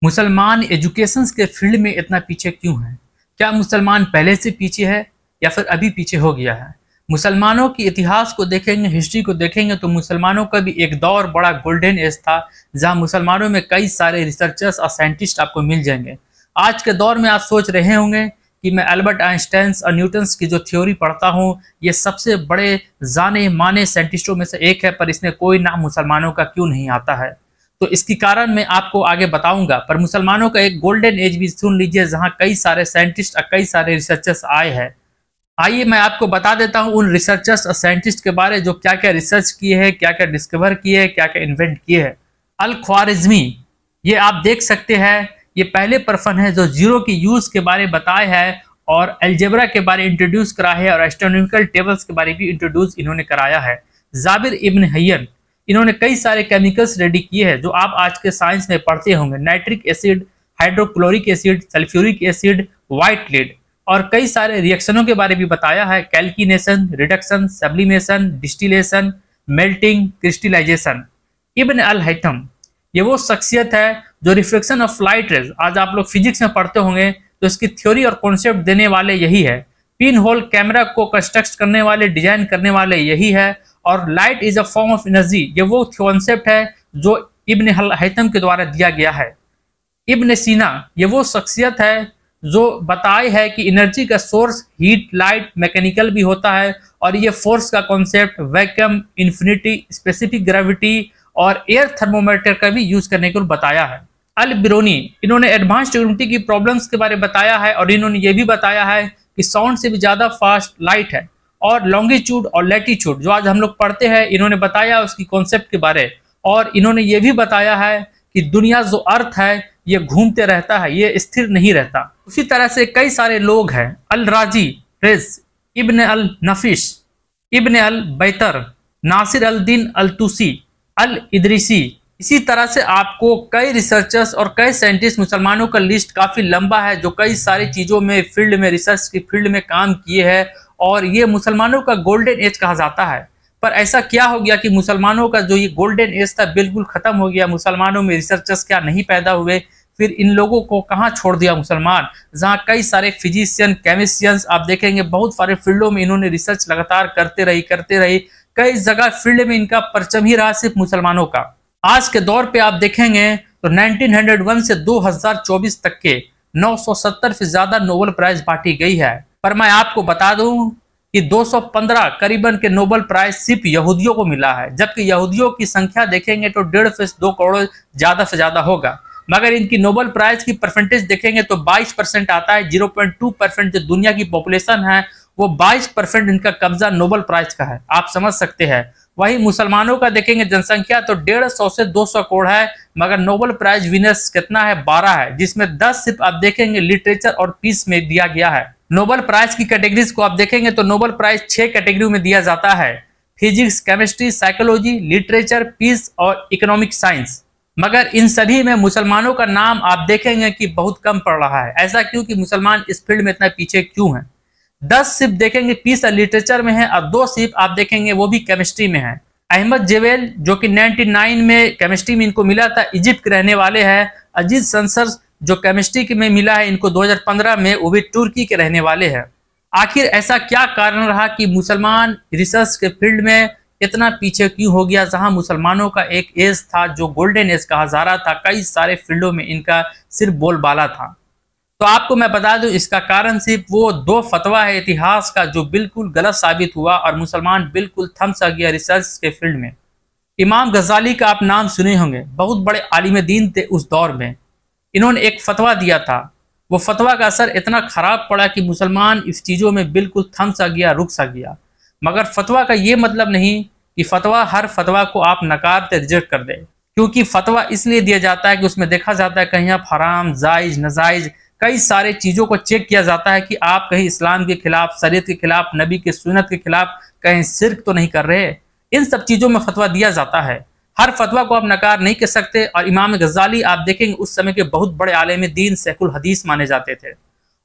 मुसलमान एजुकेशन के फील्ड में इतना पीछे क्यों है? क्या मुसलमान पहले से पीछे है या फिर अभी पीछे हो गया है? मुसलमानों के इतिहास को देखेंगे, हिस्ट्री को देखेंगे तो मुसलमानों का भी एक दौर बड़ा गोल्डन एज था, जहां मुसलमानों में कई सारे रिसर्चर्स और साइंटिस्ट आपको मिल जाएंगे। आज के दौर में आप सोच रहे होंगे कि मैं अल्बर्ट आइंस्टाइन और न्यूटन्स की जो थ्योरी पढ़ता हूँ, ये सबसे बड़े जाने माने साइंटिस्टों में से एक है, पर इसमें कोई नाम मुसलमानों का क्यों नहीं आता है? तो इसकी कारण मैं आपको आगे बताऊंगा। पर मुसलमानों का एक गोल्डन एज भी सुन लीजिए, जहां कई सारे साइंटिस्ट और कई सारे रिसर्चर्स आए हैं। आइए मैं आपको बता देता हूं उन रिसर्चर्स और साइंटिस्ट के बारे जो क्या क्या रिसर्च किए हैं, क्या क्या डिस्कवर किए हैं, क्या क्या इन्वेंट किए हैं। अल ख्वारिज़मी, ये आप देख सकते हैं, ये पहले पर्सन है जो जीरो की यूज के बारे में बताया है और अलजेब्रा के बारे में इंट्रोड्यूस करा है और एस्ट्रोनॉमिकल टेबल्स के बारे में भी इंट्रोड्यूस इन्होंने कराया है। जाबिर इब्न हैयन, इन्होंने कई सारे केमिकल्स रेडी किए हैं जो आप आज के साइंस में पढ़ते होंगे, nitric acid, hydrochloric acid, sulphuric acid, white lead, और कई सारे रिएक्शनों के बारे में बताया है, calcination, reduction, sublimation, distillation, melting, crystallisation. Ibn al Haytham, ये वो शख्सियत है जो रिफ्लेक्शन ऑफ लाइट रेज, आज आप लोग फिजिक्स में पढ़ते होंगे तो इसकी थ्योरी और कॉन्सेप्ट देने वाले यही है। पिन होल कैमरा को कंस्ट्रक्ट करने वाले, डिजाइन करने वाले यही है। और light is a form of energy, ये वो कॉन्सेप्ट है जो इब्न हैथम के द्वारा दिया गया है। इब्न सीना, ये वो शख्सियत है जो बताए है कि एनर्जी का सोर्स हीट, लाइट, मैकेनिकल भी होता है, और ये फोर्स का concept vacuum, infinity, specific gravity और एयर थर्मोमीटर का भी यूज करने को बताया है। अल बिरूनी, इन्होंने एडवांस ट्रिग्नोमेट्री की प्रॉब्लम्स के बारे में बताया है और इन्होंने ये भी बताया है कि साउंड से भी ज्यादा फास्ट लाइट है। और लॉन्गिट्यूड और लैटिट्यूड जो आज हम लोग पढ़ते हैं, इन्होंने बताया उसकी कॉन्सेप्ट के बारे, और इन्होंने ये भी बताया है कि दुनिया जो अर्थ है ये घूमते रहता है, ये स्थिर नहीं रहता। उसी तरह से कई सारे लोग हैं, अल राजी रेज, इब्न अल नफिश, इब्न अल बैतर, नासिर अल दीन अल तुसी, अल इदरीसी। इसी तरह से आपको कई रिसर्चर्स और कई साइंटिस्ट, मुसलमानों का लिस्ट काफी लंबा है जो कई सारी चीजों में फील्ड में, रिसर्च की फील्ड में काम किए हैं, और ये मुसलमानों का गोल्डन एज कहा जाता है। पर ऐसा क्या हो गया कि मुसलमानों का जो ये गोल्डन एज था बिल्कुल खत्म हो गया? मुसलमानों में रिसर्चर्स क्या नहीं पैदा हुए? फिर इन लोगों को कहाँ छोड़ दिया मुसलमान? जहाँ कई सारे फिजिशियन, केमिस्टियंस आप देखेंगे बहुत सारे फील्डों में इन्होंने रिसर्च लगातार करते रही। कई जगह फील्ड में इनका परचम ही रहा सिर्फ मुसलमानों का। आज के दौर पे आप देखेंगे तो 1901 से 2024 तक के 970 से ज्यादा नोबेल प्राइज बांटी गई है। पर मैं आपको बता दूं कि 215 करीबन के नोबेल प्राइज सिर्फ यहूदियों को मिला है, जबकि यहूदियों की संख्या देखेंगे तो 1.5 से 2 करोड़ ज्यादा से ज्यादा होगा। मगर इनकी नोबेल प्राइज की परसेंटेज देखेंगे तो 22% आता है। 0.2% जो दुनिया की पॉपुलेशन है वो 22% इनका कब्जा नोबेल प्राइज का है, आप समझ सकते हैं। वही मुसलमानों का देखेंगे जनसंख्या तो 150 से 200 करोड़ है, मगर नोबेल प्राइज विनर्स कितना है? 12 है, जिसमें 10 सिर्फ आप देखेंगे लिटरेचर और पीस में दिया गया है। नोबेल प्राइज की कैटेगरीज को आप देखेंगे तो नोबेल प्राइज 6 कैटेगरी में दिया जाता है, physics, chemistry, psychology, literature, peace और इकोनॉमिक साइंस। मगर इन सभी में मुसलमानों का नाम आप देखेंगे कि बहुत कम पड़ रहा है। ऐसा क्यों कि मुसलमान इस फील्ड में इतना पीछे क्यों है? 10 सिर्फ देखेंगे पीस और लिटरेचर में है, और 2 सिर्फ आप देखेंगे वो भी केमिस्ट्री में है। अहमद जेवेल जो कि 99 में केमिस्ट्री में इनको मिला था, इजिप्ट के रहने वाले हैं। अजीज संसर जो केमिस्ट्री में मिला है इनको 2015 में, वो भी तुर्की के रहने वाले हैं। आखिर ऐसा क्या कारण रहा कि मुसलमान रिसर्च के फील्ड में इतना पीछे क्यों हो गया? जहां मुसलमानों का एक एज था जो गोल्डन एज कहा जा रहा था, कई सारे फील्डों में इनका सिर्फ बोलबाला था। तो आपको मैं बता दूं इसका कारण सिर्फ वो 2 फतवा है इतिहास का जो बिल्कुल गलत साबित हुआ और मुसलमान बिल्कुल थम सा गया रिसर्च के फील्ड में। इमाम गजाली का आप नाम सुने होंगे, बहुत बड़े आलिम दीन थे उस दौर में। इन्होंने एक फतवा दिया था, वो फतवा का असर इतना खराब पड़ा कि मुसलमान इस चीज़ों में बिल्कुल थम सा गया, रुक सा गया। मगर फतवा का ये मतलब नहीं कि फतवा, हर फतवा को आप नकारते, रिजेक्ट कर दे, क्योंकि फतवा इसलिए दिया जाता है कि उसमें देखा जाता है कहीं आप हराम, जायज, नजायज, कई सारे चीज़ों को चेक किया जाता है कि आप कहीं इस्लाम के खिलाफ, शरीयत के खिलाफ, नबी के सुन्नत के खिलाफ कहीं शिर्क तो नहीं कर रहे। इन सब चीज़ों में फतवा दिया जाता है, हर फतवा को आप नकार नहीं कर सकते। और इमाम गजाली आप देखेंगे उस समय के बहुत बड़े आलिम दीन, शेखुल हदीस माने जाते थे,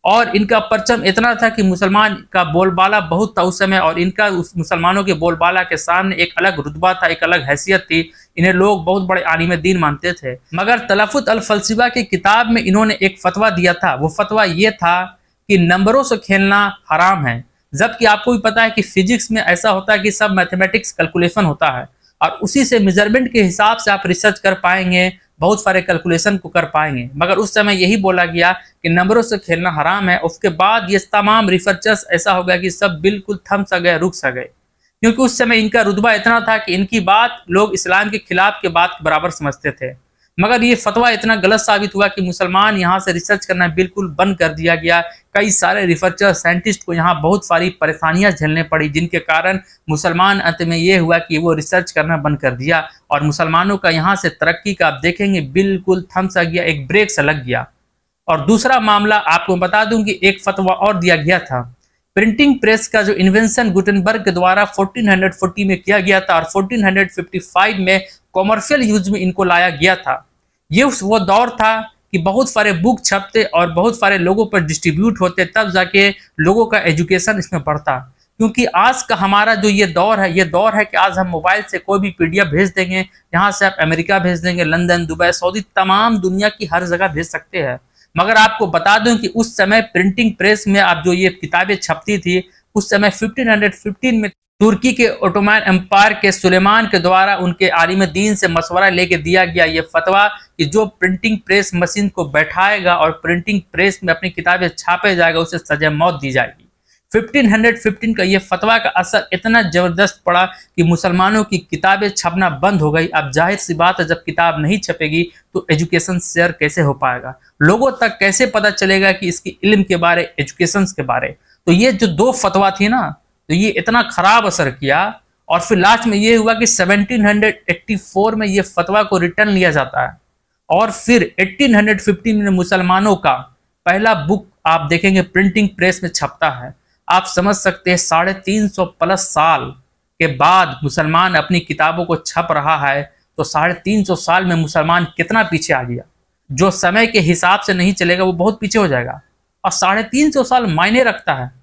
और इनका परचम इतना था कि मुसलमान का बोलबाला बहुत था उस समय, और इनका उस मुसलमानों के बोलबाला के सामने एक अलग रुतबा था, एक अलग हैसियत थी। इन्हें लोग बहुत बड़े आलिम दीन मानते थे। मगर तलफ़ुत अल फ़लसफ़ा की किताब में इन्होंने एक फतवा दिया था। वो फतवा ये था कि नंबरों से खेलना हराम है। जबकि आपको भी पता है कि फिजिक्स में ऐसा होता है कि सब मैथमेटिक्स कैलकुलेशन होता है और उसी से मेजरमेंट के हिसाब से आप रिसर्च कर पाएंगे, बहुत सारे कैलकुलेशन को कर पाएंगे। मगर उस समय यही बोला गया कि नंबरों से खेलना हराम है। उसके बाद ये तमाम रिसर्चर्स ऐसा हो गया कि सब बिल्कुल थम सा गए, रुक सा गए, क्योंकि उस समय इनका रुतबा इतना था कि इनकी बात लोग इस्लाम के खिलाफ के बात के बराबर समझते थे। मगर ये फतवा इतना गलत साबित हुआ कि मुसलमान यहाँ से रिसर्च करना बिल्कुल बंद कर दिया गया। कई सारे रिसर्चर साइंटिस्ट को यहाँ बहुत सारी परेशानियां झेलने पड़ी, जिनके कारण मुसलमान अंत में ये हुआ कि वो रिसर्च करना बंद कर दिया और मुसलमानों का यहाँ से तरक्की का आप देखेंगे बिल्कुल थम सा गया, एक ब्रेक सा लग गया। और दूसरा मामला आपको बता दूं कि एक फतवा और दिया गया था। प्रिंटिंग प्रेस का जो इन्वेंशन गुटेनबर्ग के द्वारा 1440 में किया गया था और 1455 में कॉमर्शियल यूज में इनको लाया गया था। ये वो दौर था कि बहुत सारे बुक छपते और बहुत सारे लोगों पर डिस्ट्रीब्यूट होते, तब जाके लोगों का एजुकेशन इसमें बढ़ता। क्योंकि आज का हमारा जो ये दौर है कि आज हम मोबाइल से कोई भी पीडीएफ भेज देंगे, यहाँ से आप अमेरिका भेज देंगे, लंदन, दुबई, सऊदी, तमाम दुनिया की हर जगह भेज सकते हैं। मगर आपको बता दूं कि उस समय प्रिंटिंग प्रेस में आप जो ये किताबें छपती थी, उस समय 1515 में तुर्की के ओटोमन एम्पायर के सुलेमान के द्वारा उनके आलिम दीन से मशवरा लेके दिया गया ये फतवा कि जो प्रिंटिंग प्रेस मशीन को बैठाएगा और प्रिंटिंग प्रेस में अपनी किताबें छापे जाएगा, उसे सजा मौत दी जाएगी। 1515 का ये फतवा का असर इतना जबरदस्त पड़ा कि मुसलमानों की किताबें छपना बंद हो गई। अब जाहिर सी बात है, जब किताब नहीं छपेगी तो एजुकेशन शेयर कैसे हो पाएगा, लोगों तक कैसे पता चलेगा कि इसकी इल्म के बारे, एजुकेशन के बारे। तो ये जो दो फतवा थी ना, तो ये इतना खराब असर किया और फिर लास्ट में ये हुआ कि 1784 में ये फतवा को रिटर्न लिया जाता है और फिर 1815 में मुसलमानों का पहला बुक आप देखेंगे प्रिंटिंग प्रेस में छपता है। आप समझ सकते हैं 350 प्लस साल के बाद मुसलमान अपनी किताबों को छप रहा है, तो 350 साल में मुसलमान कितना पीछे आ गया। जो समय के हिसाब से नहीं चलेगा वो बहुत पीछे हो जाएगा और 350 साल मायने रखता है।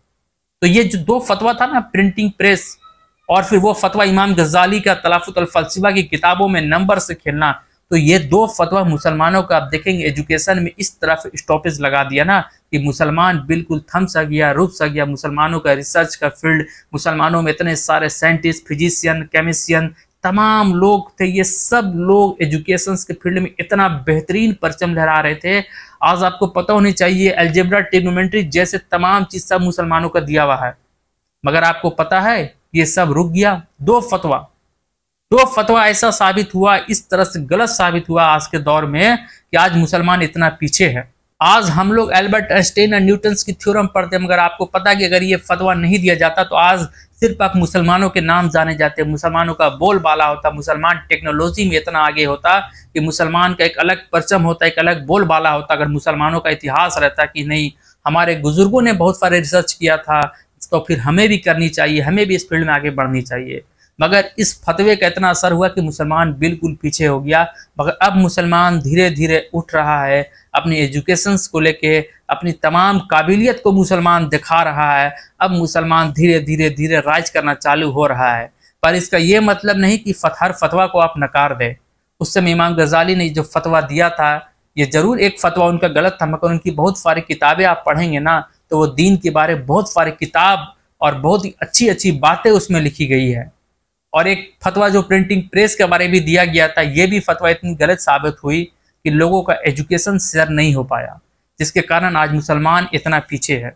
तो ये जो दो फतवा था ना, प्रिंटिंग प्रेस और फिर वो फतवा इमाम गजाली का तलफ़ुत अल फ़लसफ़ा की किताबों में नंबर से खेलना, तो ये दो फतवा मुसलमानों का आप देखेंगे एजुकेशन में इस तरह से स्टॉपेज लगा दिया ना कि मुसलमान बिल्कुल थम सा गया, रुक सा गया। मुसलमानों का रिसर्च का फील्ड, मुसलमानों में इतने सारे साइंटिस्ट, फिजिशियन, केमिस्टियन, तमाम लोग थे, ये सब लोग एजुकेशन के फील्ड में इतना बेहतरीन परचम लहरा रहे थे। आज आपको पता होनी चाहिए अलजेब्रा, ट्रिग्नोमेट्री जैसे तमाम चीज सब मुसलमानों का दिया हुआ है, मगर आपको पता है ये सब रुक गया। दो फतवा ऐसा साबित हुआ, इस तरह से गलत साबित हुआ आज के दौर में कि आज मुसलमान इतना पीछे है। आज हम लोग एल्बर्ट आइंस्टाइन और न्यूटन की थ्योरम पढ़ते हैं, मगर आपको पता है कि अगर ये फतवा नहीं दिया जाता तो आज सिर्फ आप मुसलमानों के नाम जाने जाते, मुसलमानों का बोलबाला होता, मुसलमान टेक्नोलॉजी में इतना आगे होता कि मुसलमान का एक अलग परचम होता, एक अलग बोलबाला होता। अगर मुसलमानों का इतिहास रहता कि नहीं, हमारे बुजुर्गों ने बहुत सारे रिसर्च किया था, तो फिर हमें भी करनी चाहिए, हमें भी इस फील्ड में आगे बढ़नी चाहिए। मगर इस फतवे का इतना असर हुआ कि मुसलमान बिल्कुल पीछे हो गया। मगर अब मुसलमान धीरे धीरे उठ रहा है, अपनी एजुकेशंस को लेके अपनी तमाम काबिलियत को मुसलमान दिखा रहा है। अब मुसलमान धीरे धीरे राइज करना चालू हो रहा है। पर इसका ये मतलब नहीं कि हर फतवा को आप नकार दें। उस समय इमाम गजाली ने जो फतवा दिया था, ये जरूर एक फतवा उनका गलत था, मगर उनकी बहुत सारी किताबें आप पढ़ेंगे ना, तो वो दीन के बारे बहुत सारी किताब और बहुत ही अच्छी अच्छी बातें उसमें लिखी गई है। और एक फतवा जो प्रिंटिंग प्रेस के बारे में भी दिया गया था, ये भी फतवा इतनी गलत साबित हुई कि लोगों का एजुकेशन शेयर नहीं हो पाया, जिसके कारण आज मुसलमान इतना पीछे है।